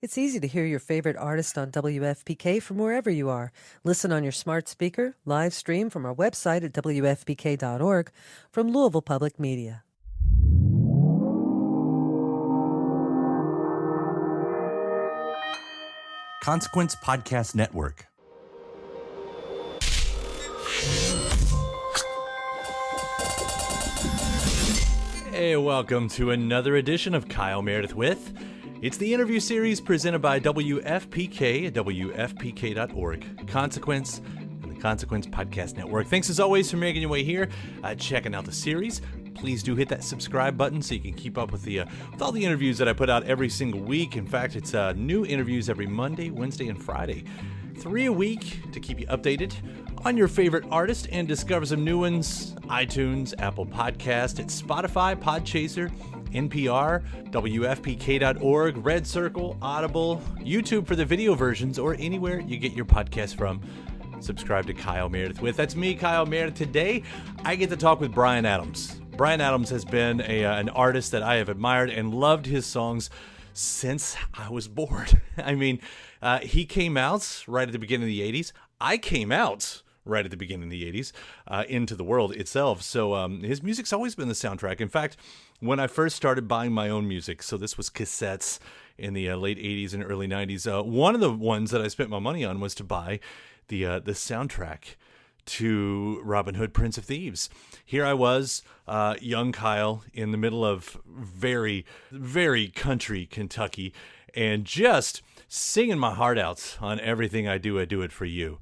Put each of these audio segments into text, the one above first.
It's easy to hear your favorite artist on WFPK from wherever you are. Listen on your smart speaker, live stream from our website at WFPK.org from Louisville Public Media. Consequence Podcast Network. Hey, welcome to another edition of Kyle Meredith with. It's the interview series presented by WFPK at WFPK.org, Consequence, and the Consequence Podcast Network. Thanks as always for making your way here, checking out the series. Please do hit that subscribe button so you can keep up with all the interviews that I put out every single week. In fact, it's new interviews every Monday, Wednesday, and Friday. 3 a week to keep you updated on your favorite artist and discover some new ones. iTunes, Apple Podcast, it's Spotify, Podchaser, NPR, WFPK.org, Red Circle, Audible, YouTube for the video versions, or anywhere you get your podcast from. Subscribe to Kyle Meredith with. That's me, Kyle Meredith. Today, I get to talk with Bryan Adams. Bryan Adams has been an artist that I have admired and loved his songs since I was born. I mean, he came out right at the beginning of the 80s. I came out right at the beginning of the 80s into the world itself. So his music's always been the soundtrack. In fact, when I first started buying my own music, so this was cassettes in the late 80s and early 90s, one of the ones that I spent my money on was to buy the soundtrack to Robin Hood, Prince of Thieves. Here I was, young Kyle, in the middle of very, very country Kentucky, and just singing my heart out on everything I do it for you.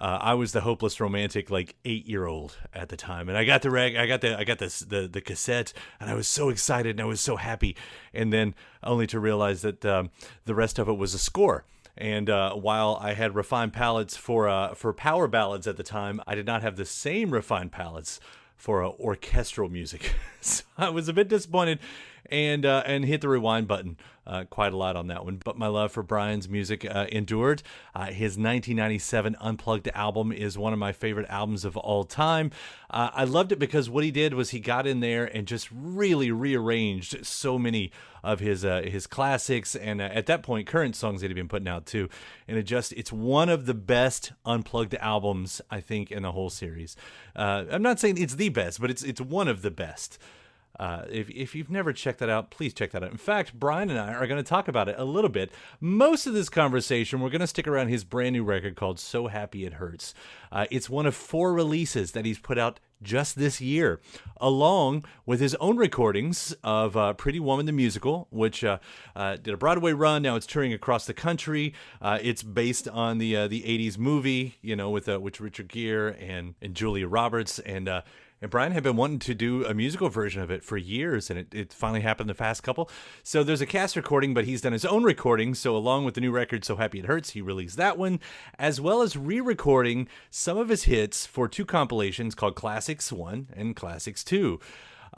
I was the hopeless romantic, like 8-year-old at the time, and I got the cassette, and I was so excited and I was so happy, and then only to realize that the rest of it was a score. And while I had refined palates for power ballads at the time, I did not have the same refined palates for orchestral music. So I was a bit disappointed and hit the rewind button quite a lot on that one. But my love for Bryan's music endured. His 1997 Unplugged album is one of my favorite albums of all time. I loved it because what he did was he got in there and just really rearranged so many of his classics and at that point current songs that he'd been putting out too. And it's one of the best Unplugged albums I think in the whole series. I'm not saying it's the best, but it's one of the best. If you've never checked that out, please check that out. In fact, Bryan and I are going to talk about it a little bit. Most of this conversation, we're going to stick around his brand new record called So Happy It Hurts. It's one of 4 releases that he's put out just this year, along with his own recordings of Pretty Woman the Musical, which did a Broadway run. Now it's touring across the country. It's based on the 80s movie, with Richard Gere and Julia Roberts, and Bryan had been wanting to do a musical version of it for years, and it finally happened the past couple. So there's a cast recording, but he's done his own recording. So along with the new record, So Happy It Hurts, he released that one, as well as re-recording some of his hits for 2 compilations called Classics 1 and Classics 2.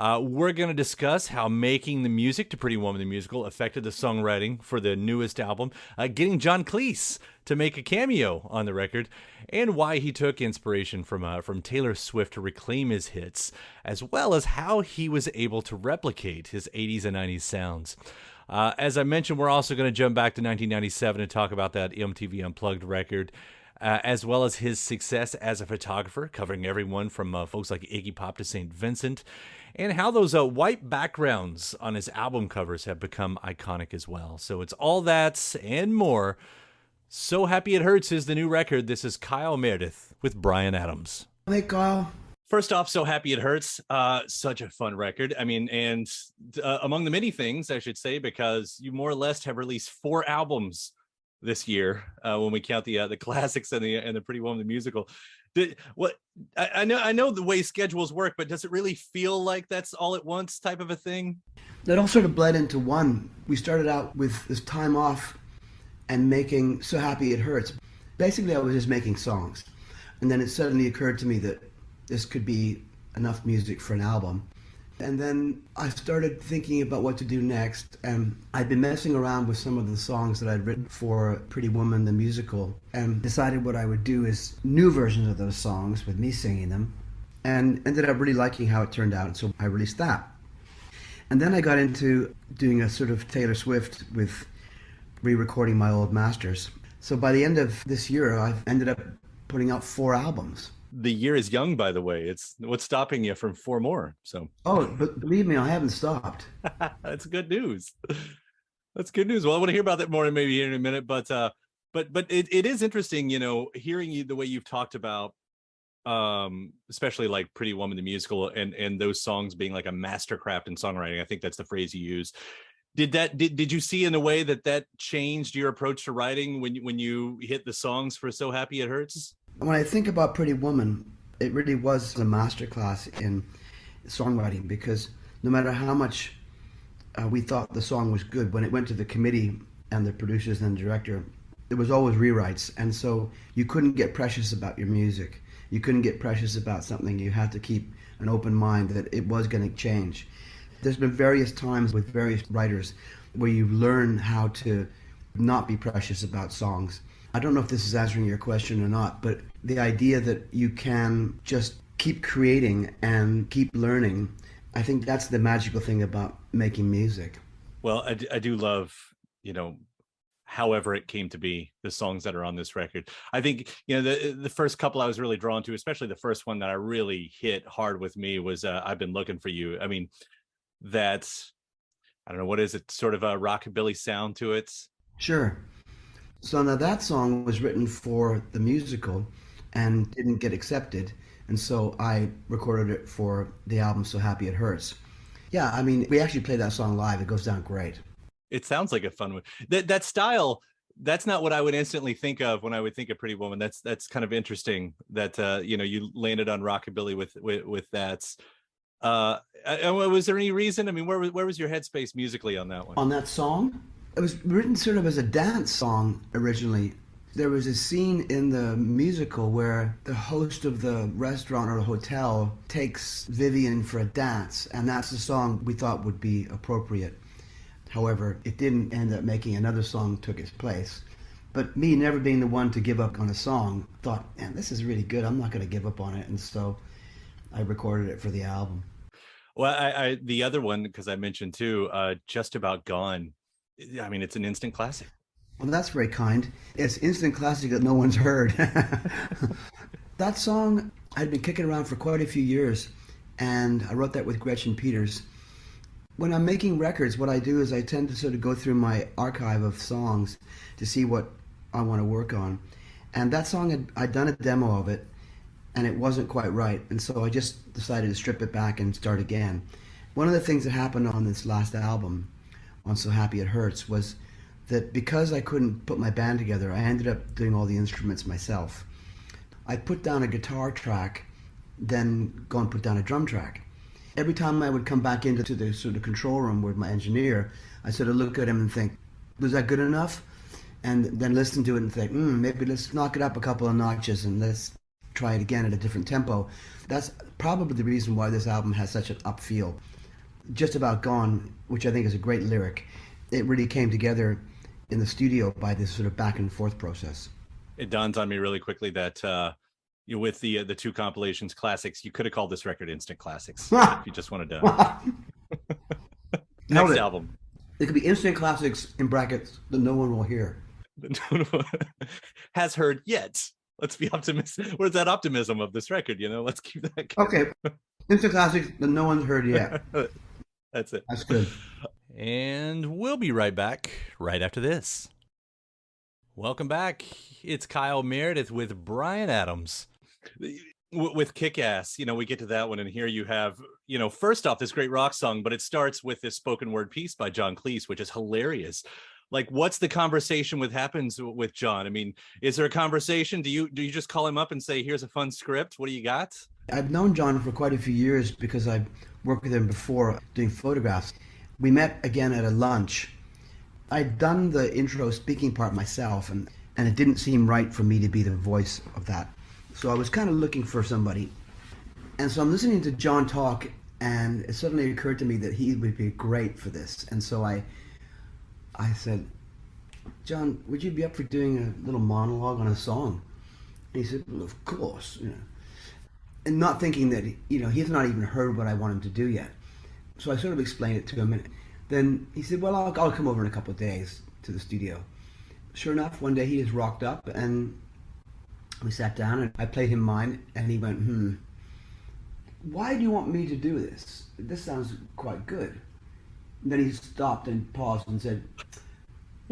We're going to discuss how making the music to Pretty Woman the Musical affected the songwriting for the newest album, getting John Cleese to make a cameo on the record, and why he took inspiration from Taylor Swift to reclaim his hits, as well as how he was able to replicate his 80s and 90s sounds. As I mentioned, we're also going to jump back to 1997 and talk about that MTV Unplugged record, as well as his success as a photographer, covering everyone from folks like Iggy Pop to St. Vincent, and how those white backgrounds on his album covers have become iconic as well. So it's all that and more. So Happy It Hurts is the new record. This is Kyle Meredith with Bryan Adams. Hey, Kyle. First off, So Happy It Hurts, such a fun record. I mean, and among the many things, I should say, because you more or less have released 4 albums this year when we count the classics and the Pretty Woman the Musical. I know the way schedules work, but does it really feel like that's all at once type of a thing? It all sort of bled into one. We started out with this time off and making So Happy It Hurts. Basically, I was just making songs. And then it suddenly occurred to me that this could be enough music for an album. And then I started thinking about what to do next, and I'd been messing around with some of the songs that I'd written for Pretty Woman the Musical, and decided what I would do is new versions of those songs with me singing them, and ended up really liking how it turned out, and so I released that. And then I got into doing a sort of Taylor Swift with re-recording my old masters. So by the end of this year, I've ended up putting out 4 albums. The year is young, by the way. It's what's stopping you from 4 more. So Oh, but believe me, I haven't stopped. that's good news. That's good news. Well, I want to hear about that more maybe here in a minute, but it is interesting, hearing you the way you've talked about especially like Pretty Woman the musical and those songs being like a mastercraft in songwriting. I think that's the phrase you use. Did you see in a way that changed your approach to writing when you hit the songs for So Happy It Hurts? When I think about Pretty Woman, it really was a masterclass in songwriting, because no matter how much we thought the song was good, when it went to the committee and the producers and the director, there was always rewrites, and so you couldn't get precious about your music. You couldn't get precious about something. You had to keep an open mind that it was going to change. There's been various times with various writers where you learn how to not be precious about songs. I don't know if this is answering your question or not, but the idea that you can just keep creating and keep learning, I think that's the magical thing about making music. Well, I do love, however it came to be, the songs that are on this record. I think, the first couple I was really drawn to, especially the first one that I really hit hard with me was I've Been Looking for You. I mean, that's, I don't know, what is it, sort of a rockabilly sound to it? Sure. So now that song was written for the musical and didn't get accepted. And so I recorded it for the album So Happy It Hurts. Yeah, I mean, we actually played that song live. It goes down great. It sounds like a fun one. That style, that's not what I would instantly think of when I would think of Pretty Woman. That's kind of interesting that you landed on rockabilly with that. Was there any reason? I mean, where was your headspace musically on that one? On that song, it was written sort of as a dance song originally. There was a scene in the musical where the host of the restaurant or the hotel takes Vivian for a dance, and that's the song we thought would be appropriate. However, it didn't end up making another song took its place. But me never being the one to give up on a song, thought, man, this is really good. I'm not going to give up on it. And so I recorded it for the album. Well, I the other one, because I mentioned too, Just About Gone. I mean, it's an instant classic. Well, that's very kind. It's instant classic that no one's heard. That song I'd been kicking around for quite a few years, and I wrote that with Gretchen Peters. When I'm making records, what I do is I tend to sort of go through my archive of songs to see what I want to work on. And that song, I'd done a demo of it, and it wasn't quite right. And so I just decided to strip it back and start again. One of the things that happened on this last album, on So Happy It Hurts, was that because I couldn't put my band together, I ended up doing all the instruments myself. I put down a guitar track, then go and put down a drum track. Every time I would come back into the sort of control room with my engineer, I sort of look at him and think, was that good enough? And then listen to it and think, maybe let's knock it up a couple of notches and let's try it again at a different tempo. That's probably the reason why this album has such an up feel. Just About Gone, which I think is a great lyric, it really came together in the studio by this sort of back and forth process. It dawns on me really quickly that with the 2 compilations, classics, you could have called this record Instant Classics if you just wanted to. Next album. It could be Instant Classics in brackets that no one will hear. Has heard yet. Let's be optimistic. Where's that optimism of this record? Let's keep that going. Okay. Instant Classics that no one's heard yet. That's it. That's good. And we'll be right back right after this. Welcome back. It's Kyle Meredith with Bryan Adams. With Kick-Ass, we get to that one, and here you have, first off, this great rock song, but it starts with this spoken word piece by John Cleese, which is hilarious. Like, what's the conversation happens with John? I mean, is there a conversation? Do you just call him up and say, here's a fun script? What do you got? I've known John for quite a few years because I've worked with him before doing photographs. We met again at a lunch. I'd done the intro speaking part myself, and it didn't seem right for me to be the voice of that. So I was kind of looking for somebody. And so I'm listening to John talk, and it suddenly occurred to me that he would be great for this. And so I said, John, would you be up for doing a little monologue on a song? And he said, well, of course. And not thinking that, he's not even heard what I want him to do yet. So I sort of explained it to him. And then he said, well, I'll come over in a couple of days. to the studio. Sure enough, one day he just rocked up and we sat down and I played him mine and he went, why do you want me to do this? This sounds quite good. And then he stopped and paused and said,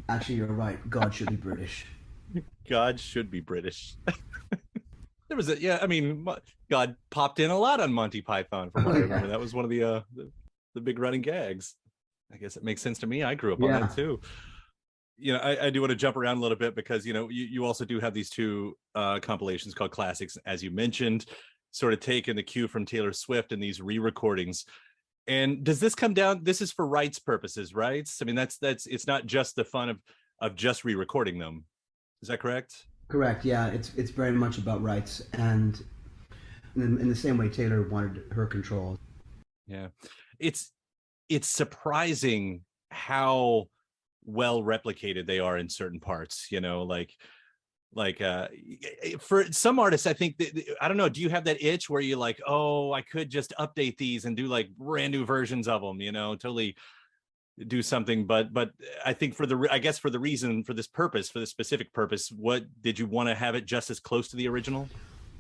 actually, you're right. God should be British. God should be British. There was I mean, God popped in a lot on Monty Python from what I remember. That was one of the big running gags. I guess it makes sense to me. I grew up on that too. You know, I do want to jump around a little bit because, you know, you also do have these two compilations called Classics, as you mentioned, sort of taking the cue from Taylor Swift and these re-recordings. And does this come down, this is for rights purposes, right? I mean, that's it's not just the fun of just re-recording them. Is that correct? Correct, yeah. It's very much about rights, and in the same way Taylor wanted her control. Yeah. It's surprising how well replicated they are in certain parts, you know, like for some artists, I think I don't know, do you have that itch where you're like, oh, I could just update these and do like brand new versions of them, you know, totally do something, but I think for this specific purpose, what did you want to have it just as close to the original?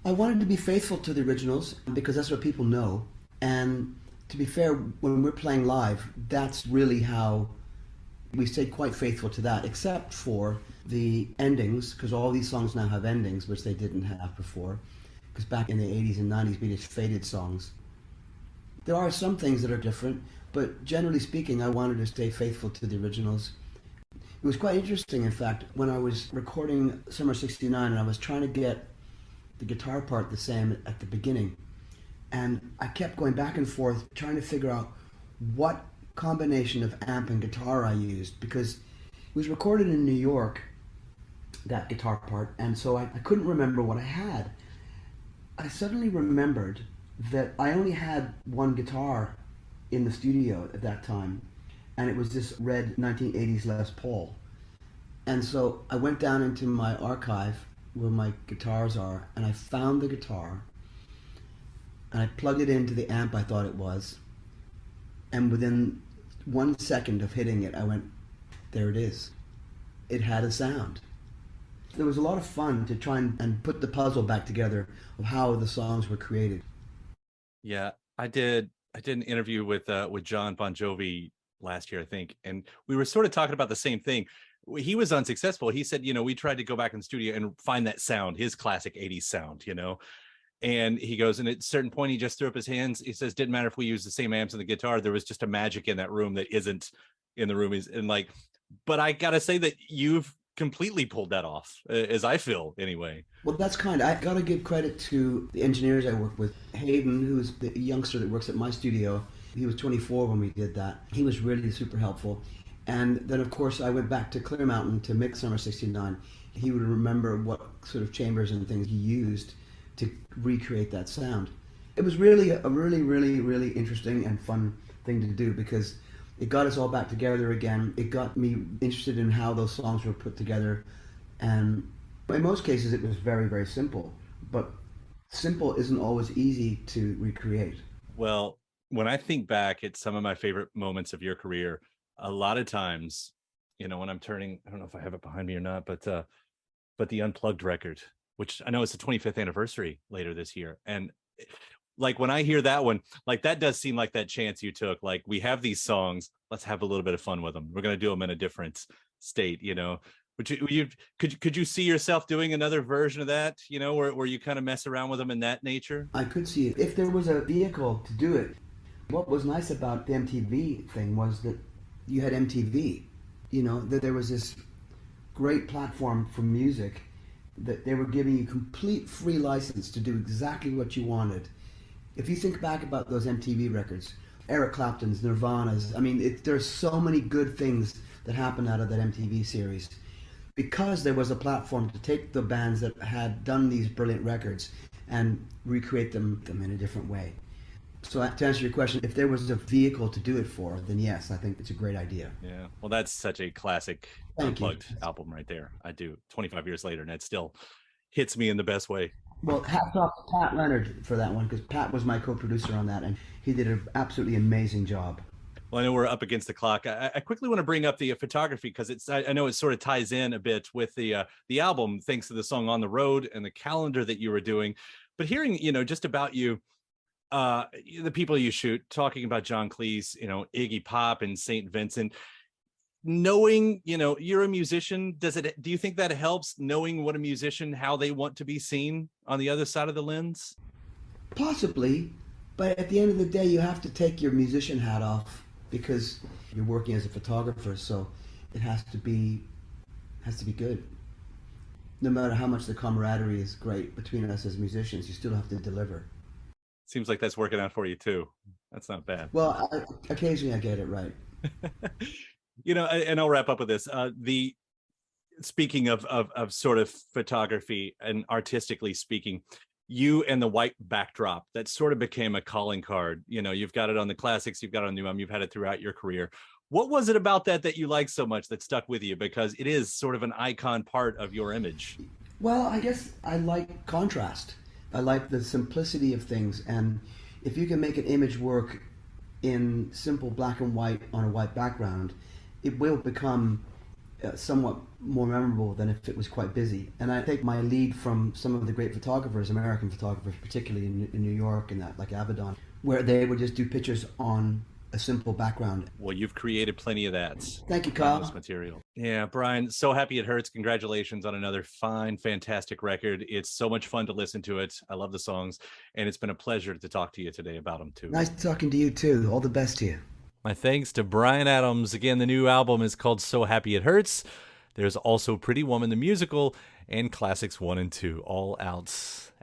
I wanted to be faithful to the originals because that's what people know, and to be fair, when we're playing live, that's really how we stayed quite faithful to that, except for the endings, because all these songs now have endings, which they didn't have before, because back in the 80s and 90s we just faded songs. There are some things that are different, but generally speaking, I wanted to stay faithful to the originals. It was quite interesting, in fact, when I was recording Summer 69 and I was trying to get the guitar part the same at the beginning, and I kept going back and forth trying to figure out what combination of amp and guitar I used, because it was recorded in New York, that guitar part, and so I couldn't remember what I had. I suddenly remembered that I only had one guitar in the studio at that time, and it was this red 1980s Les Paul. And so I went down into my archive where my guitars are, and I found the guitar, and I plugged it into the amp I thought it was, and within 1 second of hitting it, I went, there it is. It had a sound. There was a lot of fun to try and put the puzzle back together of how the songs were created. Yeah, I did an interview with John Bon Jovi last year, I think, and we were sort of talking about the same thing. He was unsuccessful. He said, you know, we tried to go back in the studio and find that sound, his classic 80s sound, you know. And he goes, and at a certain point, he just threw up his hands. He says, didn't matter if we used the same amps and the guitar. There was just a magic in that room that isn't in the room. And like, but I got to say that you've completely pulled that off, as I feel anyway. Well, that's kind. I got to give credit to the engineers I worked with. Hayden, who's the youngster that works at my studio, he was 24 when we did that. He was really super helpful. And then, of course, I went back to Clear Mountain to mix Summer 69. He would remember what sort of chambers and things he used to recreate that sound. It was really a really interesting and fun thing to do, because it got us all back together again. It got me interested in how those songs were put together, and in most cases it was very simple, but simple isn't always easy to recreate. Well, when I think back at some of my favorite moments of your career, a lot of times, you know, when I'm turning, I don't know if I have it behind me or not, but the Unplugged record, which I know is the 25th anniversary later this year. And like, when I hear that one, like, that does seem like that chance you took, like, we have these songs, let's have a little bit of fun with them. We're going to do them in a different state, you know. Could you see yourself doing another version of that, you know, where you kind of mess around with them in that nature? I could see it if there was a vehicle to do it. What was nice about the MTV thing was that you had MTV, you know, that there was this great platform for music, that they were giving you complete free license to do exactly what you wanted. If you think back about those MTV records, Eric Clapton's, Nirvana's, I mean, there's so many good things that happened out of that MTV series, because there was a platform to take the bands that had done these brilliant records and recreate them in a different way. So to answer your question, if there was a vehicle to do it for, then yes, I think it's a great idea. Yeah, well, that's such a classic Unplugged album right there. I do, 25 years later, and it still hits me in the best way. Well, hats off to Pat Leonard for that one, because Pat was my co-producer on that, and he did an absolutely amazing job. Well, I know we're up against the clock. I quickly want to bring up the photography because I know it sort of ties in a bit with the album, thanks to the song "On the Road" and the calendar that you were doing. But hearing, just about you, the people you shoot, talking about John Cleese, Iggy Pop and Saint Vincent, knowing, you're a musician, do you think that helps, knowing what a musician, how they want to be seen on the other side of the lens? Possibly, but at the end of the day, you have to take your musician hat off because you're working as a photographer, so it has to be good. No matter how much the camaraderie is great between us as musicians, you still have to deliver. Seems like that's working out for you too. That's not bad. Well, occasionally I get it right. And I'll wrap up with this. Speaking of sort of photography and artistically speaking, you and the white backdrop, that sort of became a calling card. You've got it on the classics, you've got it on the new album, you've had it throughout your career. What was it about that you liked so much that stuck with you? Because it is sort of an icon part of your image. Well, I guess I like contrast. I like the simplicity of things, and if you can make an image work in simple black and white on a white background, it will become somewhat more memorable than if it was quite busy. And I take my lead from some of the great photographers, American photographers, particularly in New York and that, like Avedon, where they would just do pictures on a simple background. Well, you've created plenty of that. Thank you, Kyle. Material. Yeah, Bryan, So Happy It Hurts. Congratulations on another fine, fantastic record. It's so much fun to listen to it. I love the songs, and it's been a pleasure to talk to you today about them too. Nice talking to you too. All the best to you. My thanks to Bryan Adams. Again, the new album is called So Happy It Hurts. There's also Pretty Woman, the musical, and Classics 1 and 2, all out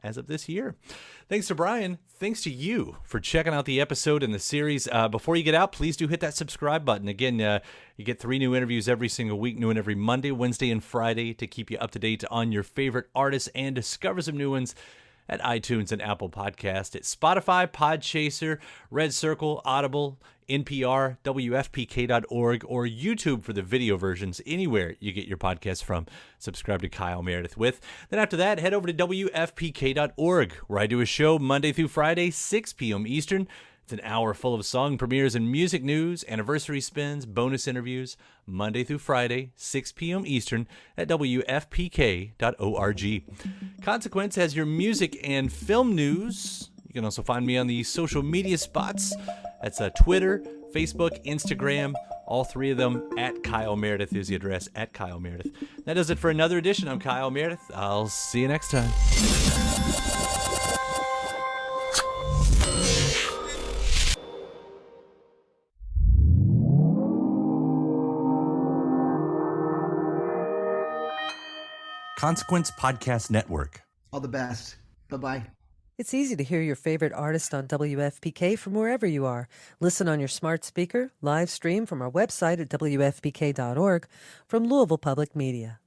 as of this year. Thanks to Bryan. Thanks to you for checking out the episode in the series. Before you get out, please do hit that subscribe button. Again, you get 3 new interviews every single week, new one every Monday, Wednesday, and Friday to keep you up to date on your favorite artists and discover some new ones at iTunes and Apple Podcast, at Spotify, Podchaser, Red Circle, Audible, NPR, WFPK.org, or YouTube for the video versions, anywhere you get your podcasts from. Subscribe to Kyle Meredith with. Then after that, head over to WFPK.org, where I do a show Monday through Friday, 6 p.m. Eastern. It's an hour full of song premieres and music news, anniversary spins, bonus interviews, Monday through Friday, 6 p.m. Eastern at WFPK.org. Consequence has your music and film news. You can also find me on the social media spots. That's Twitter, Facebook, Instagram, all 3 of them at Kyle Meredith is the address, at Kyle Meredith. That does it for another edition. I'm Kyle Meredith. I'll see you next time. Consequence Podcast Network. All the best. Bye-bye. It's easy to hear your favorite artist on WFPK from wherever you are. Listen on your smart speaker, live stream from our website at WFPK.org, from Louisville Public Media.